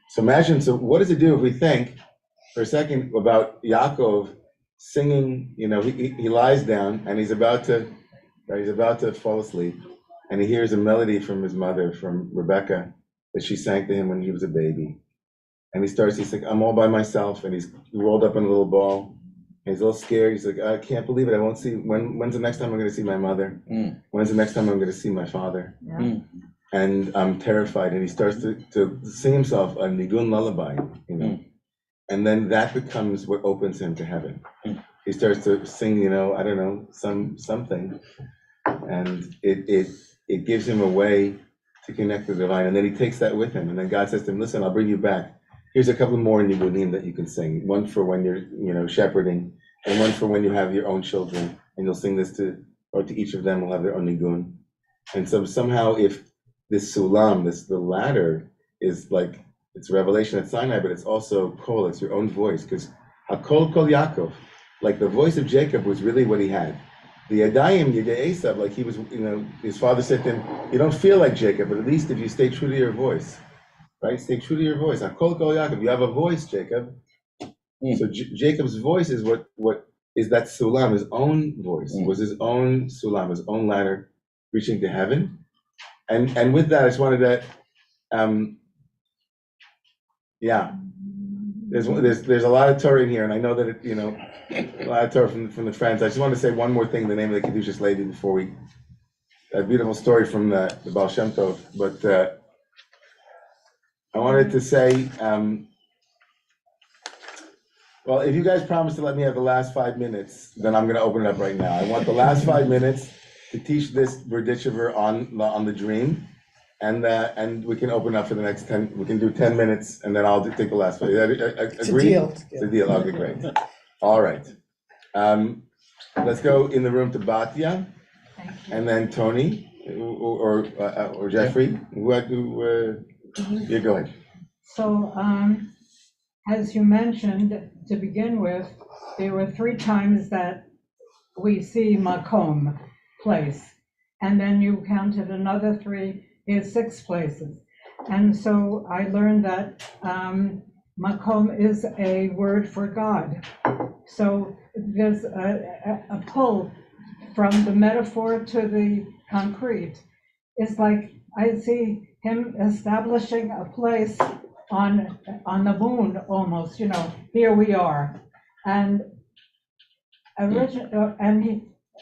So imagine, what does it do if we think for a second about Yaakov singing, he lies down and he's about to fall asleep, and he hears a melody from his mother, from Rebecca, that she sang to him when he was a baby. And he's like, I'm all by myself, and he's rolled up in a little ball. And he's a little scared. He's like, I can't believe it. I won't see, when's the next time I'm going to see my mother? When's the next time I'm going to see my father? And I'm terrified. And he starts to sing himself a nigun lullaby, and then that becomes what opens him to heaven. He starts to sing, I don't know, something, and it gives him a way to connect with the divine. And then he takes that with him, and then God says to him, listen, I'll bring you back. Here's a couple more nigunim that you can sing. One for when you're, shepherding, and one for when you have your own children, and you'll sing this to each of them will have their own nigun. And so somehow, if this sulam, the ladder, is like, it's revelation at Sinai, but it's also kol, it's your own voice, because hakol kol Yaakov, like the voice of Jacob was really what he had. The Yadayim, Yadei Esav, like he was, his father said to him, you don't feel like Jacob, but at least if you stay true to your voice, right? Stay true to your voice. Hakol kol Yaakov, you have a voice, Jacob. So Jacob's voice is what is that sulam, his own voice, was his own sulam, his own ladder reaching to heaven. And with that, I just wanted to, there's a lot of Torah in here, and I know that a lot of Torah from the friends. I just want to say one more thing, the name of the Kedushas lady, before a beautiful story from the Baal Shem Tov, but I wanted to say, well, if you guys promise to let me have the last 5 minutes, then I'm going to open it up right now. I want the last 5 minutes to teach this Berditchever on the dream. And we can open up for the next 10, we can do 10 minutes, and then I'll take the last 5. Agree? It's a deal. It's a deal, okay, great. All right. Let's go in the room to Batya, and then Tony, or Jeffrey. Yeah, go ahead. So, as you mentioned, to begin with, there were 3 times that we see Makom, place. And then you counted another 3, here's 6 places. And so I learned that Makom is a word for God. So there's a pull from the metaphor to the concrete. It's like I see him establishing a place on the moon almost, here we are. And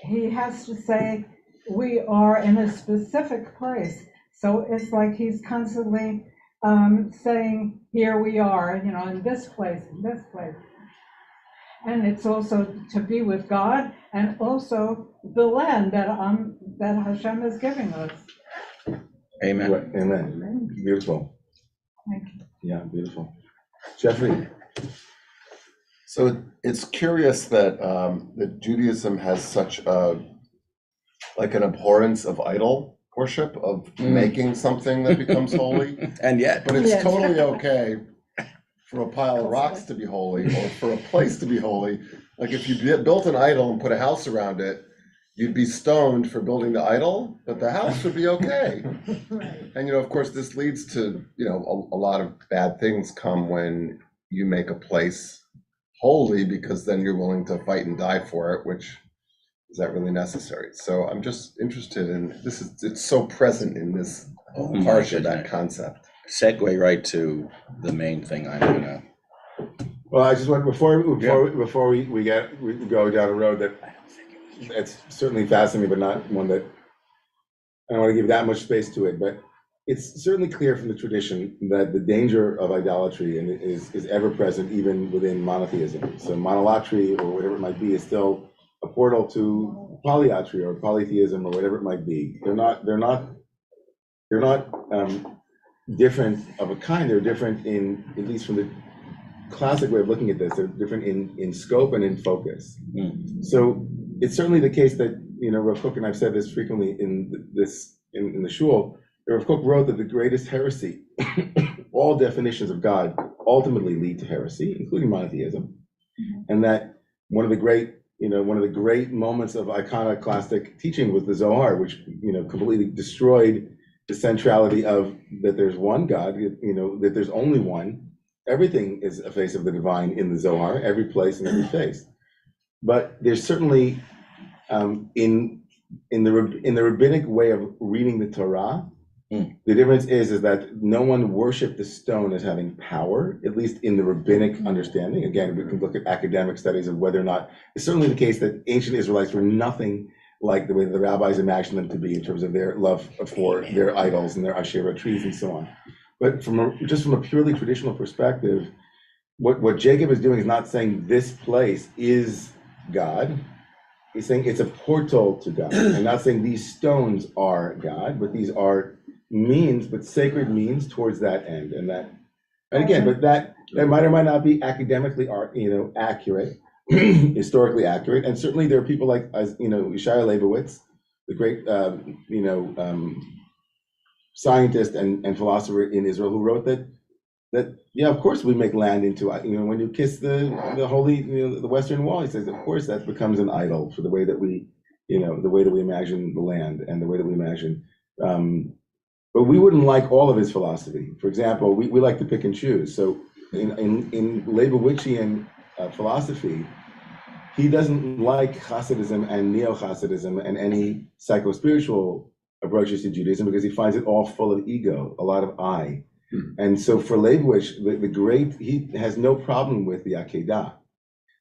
he has to say, we are in a specific place. So it's like he's constantly saying, here we are, in this place, in this place. And it's also to be with God and also the land that Hashem is giving us. Amen. Amen. Beautiful. Thank you. Yeah, beautiful. Jeffrey. So it's curious that that Judaism has such an abhorrence of idol worship, of making something that becomes holy. And yet, But it's Yes. totally okay for a pile of rocks to be holy or for a place to be holy. Like if you built an idol and put a house around it, you'd be stoned for building the idol, but the house would be okay. Right. And of course, this leads to a lot of bad things come when you make a place holy, because then you're willing to fight and die for it, which is that really necessary? So I'm just interested in this. It's so present in this parsha, that concept. segue right to the main thing I'm gonna. Well, I just want before we go down a road that it's certainly fascinating, but not one that I don't want to give that much space to it. But it's certainly clear from the tradition that the danger of idolatry is ever present, even within monotheism. So monolatry, or whatever it might be, is still a portal to polyatry or polytheism or whatever it might be. They're not different of a kind. They're different in, at least from the classic way of looking at this, they're different in scope and in focus. So it's certainly the case that, Rav Kook, and I've said this frequently in the shul, Rav Kook wrote that the greatest heresy, all definitions of God ultimately lead to heresy, including monotheism, and that one of the great moments of iconoclastic teaching was the Zohar, which completely destroyed the centrality of that there's one God, that there's only one. Everything is a face of the divine in the Zohar, every place and every face. But there's certainly in the rabbinic way of reading the Torah, the difference is that no one worshiped the stone as having power, at least in the rabbinic understanding. Again, we can look at academic studies of whether or not it's certainly the case that ancient Israelites were nothing like the way that the rabbis imagined them to be in terms of their love for their idols and their Asherah trees and so on. But from a purely traditional perspective, what Jacob is doing is not saying this place is God. He's saying it's a portal to God. And not saying these stones are God, but these are means, but sacred means towards that end. And again, but that might or might not be academically, accurate, historically accurate. And certainly there are people like, Yeshaya Leibowitz, the great, scientist and philosopher in Israel, who wrote that of course we make land into, when you kiss the holy, the Western Wall, he says, of course that becomes an idol for the way that we, the way that we imagine the land and the way that we imagine. But we wouldn't like all of his philosophy. For example, we like to pick and choose. So in Leibowitzian philosophy, he doesn't like Hasidism and Neo-Hasidism and any psycho-spiritual approaches to Judaism because he finds it all full of ego, a lot of I. And so for Leibowitz, he has no problem with the Akedah.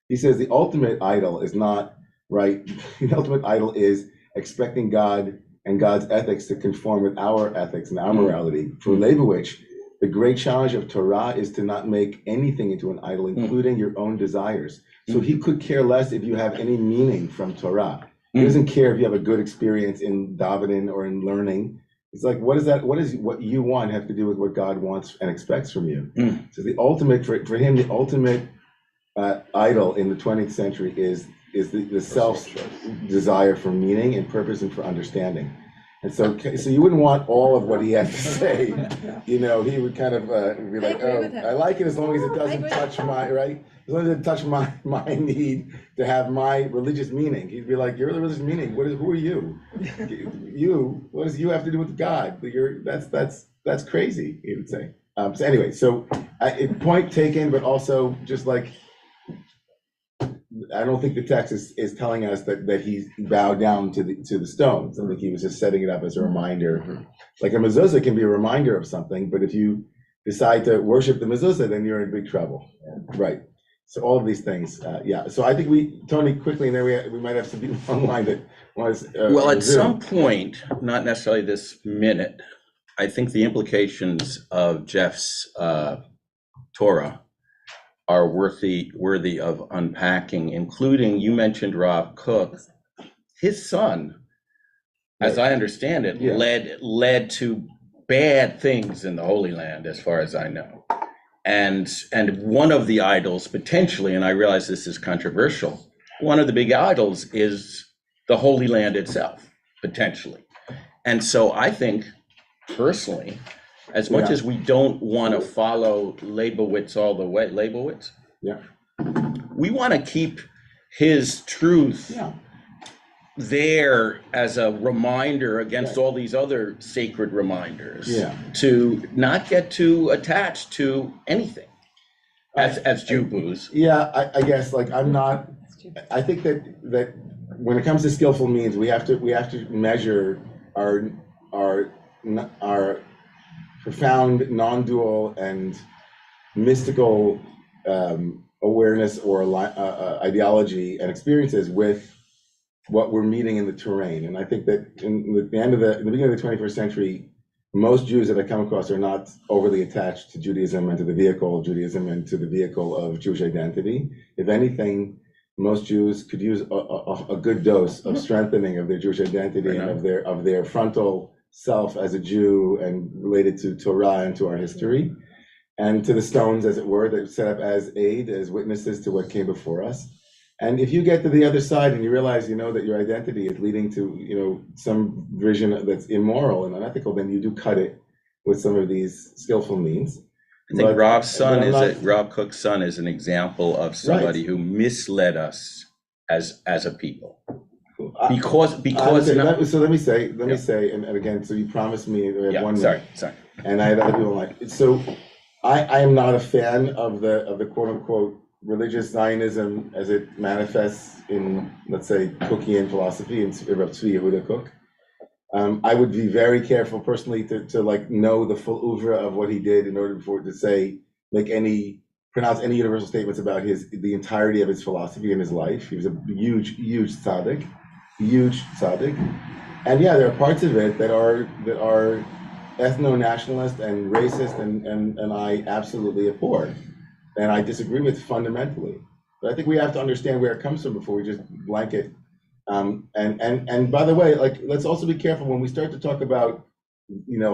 He says the ultimate idol is not, right, the ultimate idol is expecting God and God's ethics to conform with our ethics and our morality. For Leibowitz, the great challenge of Torah is to not make anything into an idol, including your own desires. So he could care less if you have any meaning from Torah. He doesn't care if you have a good experience in davening or in learning. It's like, what does what you want have to do with what God wants and expects from you? So the ultimate, for him, the ultimate idol in the 20th century is the self desire for meaning and purpose and for understanding. And so you wouldn't want all of what he had to say. You know, he would kind of be like, agree oh, with him. I like it as long as it doesn't agree. touch my, right? As long as it doesn't touch my need to have my religious meaning. He'd be like, your religious meaning, who are you? You, what does you have to do with God? That's crazy, he would say. So anyway, point taken, but also just like, I don't think the text is telling us that he bowed down to the stones. I think he was just setting it up as a reminder. Like a mezuzah can be a reminder of something, but if you decide to worship the mezuzah, then you're in big trouble. Right. So all of these things, yeah. So I think Tony, quickly, and then we might have some people online that want to. Well, at Zoom. some point, not necessarily this minute, I think the implications of Jeff's Torah are worthy of unpacking, including, you mentioned Rob Cook, his son, as I understand it, Yeah. led to bad things in the Holy Land, as far as I know. And one of the idols, potentially, and I realize this is controversial, one of the big idols is the Holy Land itself, potentially. And so I think, personally, as much as we don't want to follow Leibowitz all the way, Leibowitz? Yeah. We want to keep his truth there as a reminder against all these other sacred reminders to not get too attached to anything as Jews. Yeah, I guess like I think that when it comes to skillful means, we have to measure our profound non-dual and mystical awareness or ideology and experiences with what we're meeting in the terrain. And I think that in the beginning of the 21st century, most Jews that I come across are not overly attached to Judaism and to the vehicle of Judaism and to the vehicle of Jewish identity. If anything, most Jews could use a good dose of strengthening of their Jewish identity and of their frontal self as a Jew and related to Torah and to our history, and to the stones, as it were, that set up as aid, as witnesses to what came before us. And if you get to the other side and you realize, that your identity is leading to, some vision that's immoral and unethical, then you do cut it with some of these skillful means. I think Rob Cook's son is an example of somebody who misled us as a people. So let me say, and again, so you promised me we have 1 minute. Sorry. And I had other people like it. So I am not a fan of the quote unquote religious Zionism as it manifests in, let's say, Cookian philosophy and Rav Tzvi Yehuda Cook. I would be very careful personally to like know the full oeuvre of what he did in order for it to pronounce any universal statements about the entirety of his philosophy and his life. He was a huge tzaddik. And yeah, there are parts of it that are ethno-nationalist and racist and I absolutely abhor. And I disagree with fundamentally. But I think we have to understand where it comes from before we just blanket. And by the way, like, let's also be careful when we start to talk about,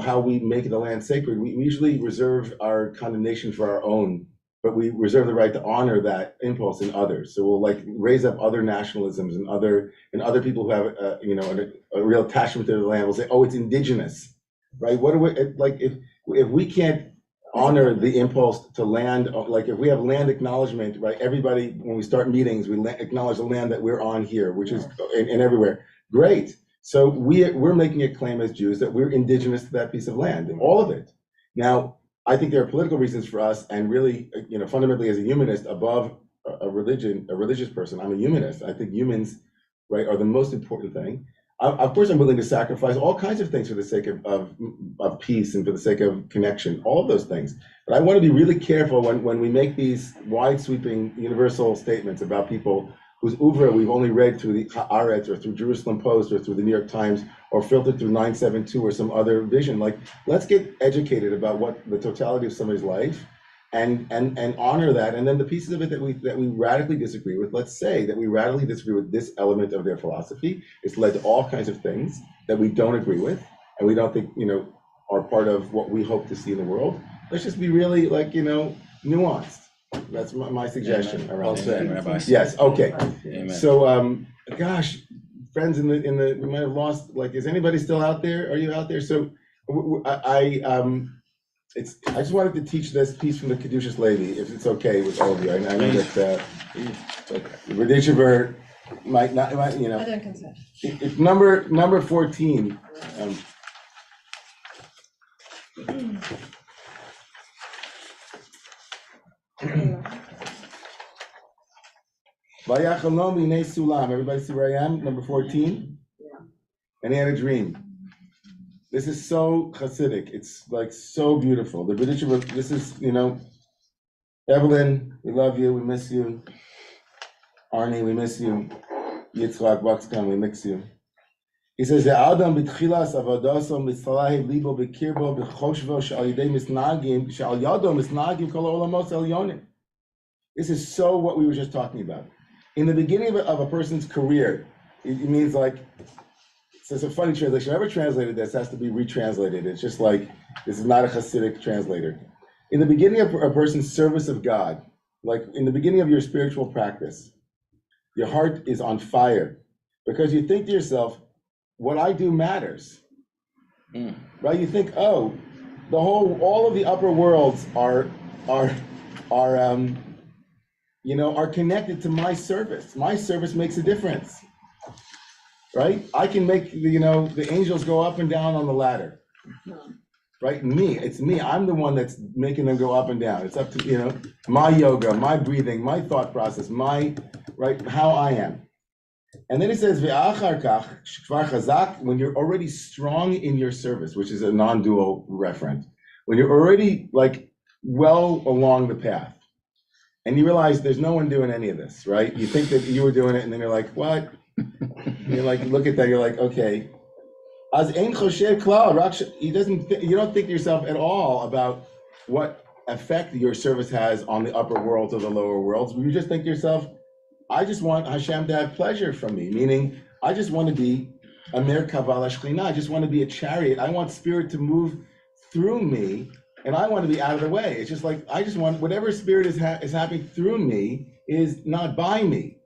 how we make the land sacred. We usually reserve our condemnation for our own, but we reserve the right to honor that impulse in others. So we'll like raise up other nationalisms and other people who have, a real attachment to the land. We'll say, oh, it's indigenous, right? What do we like if we can't honor the impulse to land, like if we have land acknowledgement, right? Everybody, when we start meetings, we acknowledge the land that we're on here, which is and everywhere. Great. So we're making a claim as Jews that we're indigenous to that piece of land, all of it. Now, I think there are political reasons for us, and really, fundamentally as a humanist, above a religious person, I'm a humanist. I think humans, right, are the most important thing. Of course, I'm willing to sacrifice all kinds of things for the sake of peace and for the sake of connection, all of those things. But I want to be really careful when we make these wide-sweeping universal statements about people whose oeuvre we've only read through the Haaretz or through Jerusalem Post or through the New York Times or filtered through 972 or some other vision. Like, let's get educated about what the totality of somebody's life and honor that. And then the pieces of it that we radically disagree with, let's say that we radically disagree with this element of their philosophy. It's led to all kinds of things that we don't agree with and we don't think, are part of what we hope to see in the world. Let's just be really nuanced. That's my suggestion. Well said, Rabbi. Yes, okay. Amen. So, gosh, friends in the, we might have lost, like, is anybody still out there? Are you out there? So I just wanted to teach this piece from the Kedushas Lady, if it's okay with all of you. I know that the Radishaver might not, you know. I don't consent. It's number 14. Vayachalom minei sulam. Everybody see where I am? Number 14. And he had a dream. This is so Hasidic. It's like so beautiful. The British, this is, you know, Evelyn, we love you, we miss you. Arnie, we miss you. Yitzchak Buxton, we miss you. He says, "The Adam b'tchilas avodaso mitzalahi libo b'kirbo b'choshvo she'al yidei misnagim she'al yado misnagim kol olamos elyonim." This is so what we were just talking about. In the beginning of a person's career, it means like, so it's a funny translation. Whoever translated this has to be retranslated. It's just like, this is not a Hasidic translator. In the beginning of a person's service of God, like in the beginning of your spiritual practice, your heart is on fire because you think to yourself, what I do matters, right? You think, oh, all of the upper worlds are connected to my service. My service makes a difference, right? I can make the angels go up and down on the ladder, right? It's me. I'm the one that's making them go up and down. It's up to my yoga, my breathing, my thought process, how I am. And then it says, when you're already strong in your service, which is a non-dual referent, when you're already like well along the path, and you realize there's no one doing any of this, right? You think that you were doing it, and then you're like, what? And you're like, look at that, you're like, okay. You don't think to yourself at all about what effect your service has on the upper worlds or the lower worlds. You just think to yourself, I just want Hashem to have pleasure from me, meaning I just want to be a Merkava Shechina. I just want to be a chariot. I want spirit to move through me, and I want to be out of the way. It's just like, I just want whatever spirit is happening through me is not by me,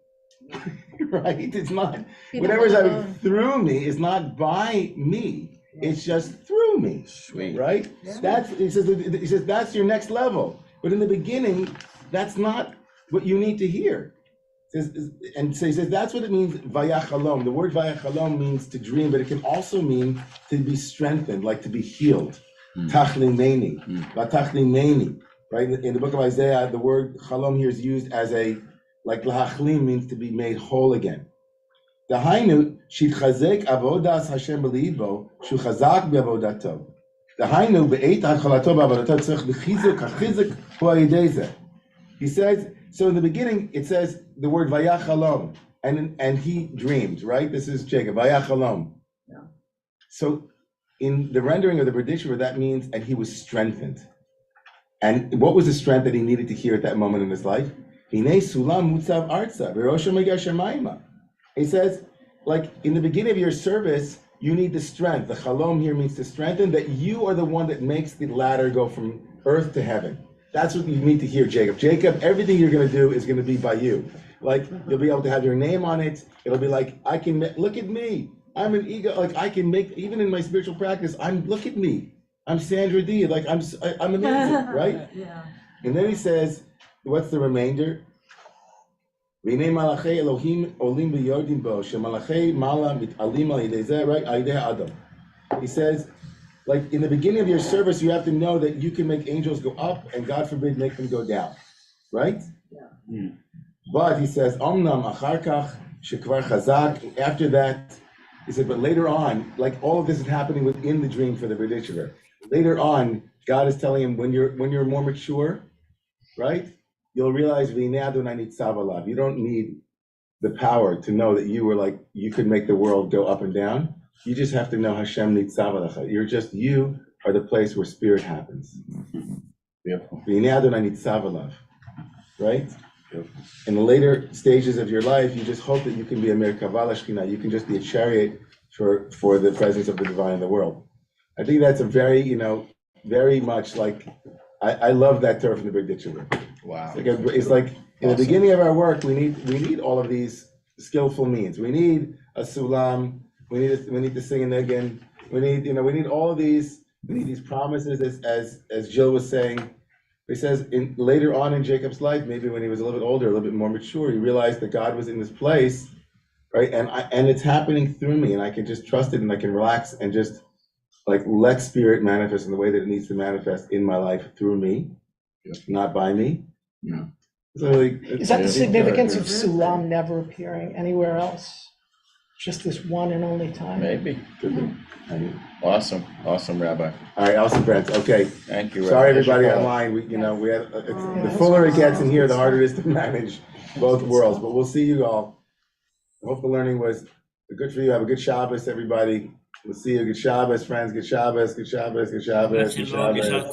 right? It's not, whatever is happening through me is not by me. It's just through me. Sweet. Right? Yeah. He says that's your next level. But in the beginning, that's not what you need to hear. He says that's what it means, vayachalom. The word vayachalom means to dream, but it can also mean to be strengthened, like to be healed. Tachlimeni, vatachlimeni. Right? In the book of Isaiah, the word chalom here is used as like lahachlim means to be made whole again. The hainu shitchazek avodas Hashem b'libo shu chazak be'avodato. The hainu be'eit hachalato be'avodato tzarich b'chizuk hachizuk hu ha'yidei zeh. He says. So in the beginning, it says the word vayachalom, and he dreamed, right? This is Jacob, vayachalom. Yeah. So in the rendering of the Berdisher, that means, and he was strengthened. And what was the strength that he needed to hear at that moment in his life? Hinei sulam mutzav arza, v'rosha megar shemayma. He says, like in the beginning of your service, you need the strength. The chalom here means to strengthen, that you are the one that makes the ladder go from earth to heaven. That's what you need to hear, Jacob. Jacob, everything you're going to do is going to be by you. Like, you'll be able to have your name on it. It'll be like, look at me. I'm an ego. Like, I can make, even in my spiritual practice, look at me. I'm Sandra D. Like, I'm amazing, right? Yeah. And then he says, what's the remainder? Right? He says, like in the beginning of your service, you have to know that you can make angels go up and God forbid make them go down, right? Yeah. But he says, Omnam achar kach shekvar chazak. After that, he said, but later on, like all of this is happening within the dream for the Berdisher. Later on, God is telling him when you're more mature, right? You'll realize you don't need the power to know that you could make the world go up and down. You just have to know Hashem nitzavalacha. You are the place where spirit happens. Beautiful. Right? Beautiful. In the later stages of your life, you just hope that you can be a Merkava Shechina. You can just be a chariot for the presence of the divine in the world. I think that's a very, very much like, I love that Torah from the Big Dictionary. Wow. It's like in the beginning of our work, we need all of these skillful means. We need a sulam. We need to sing a niggin. We need all of these. We need these promises, as Jill was saying. He says later on in Jacob's life, maybe when he was a little bit older, a little bit more mature, he realized that God was in this place, right? And it's happening through me, and I can just trust it, and I can relax and just like let spirit manifest in the way that it needs to manifest in my life through me, not by me. Yeah. So like, Is that the significance of Yeah. Sulam never appearing anywhere else? Just this one and only time? Maybe. could be. Awesome, Rabbi. All right, awesome, friends. Okay. Thank you. Sorry, Rabbi. everybody online. We had the fuller it gets in here, the harder it is to manage both worlds. But we'll see you all. I hope the learning was good for you. Have a good Shabbos, everybody. We'll see you. Good Shabbos, friends. Good Shabbos. Good Shabbos. Good Shabbos. Good Shabbos.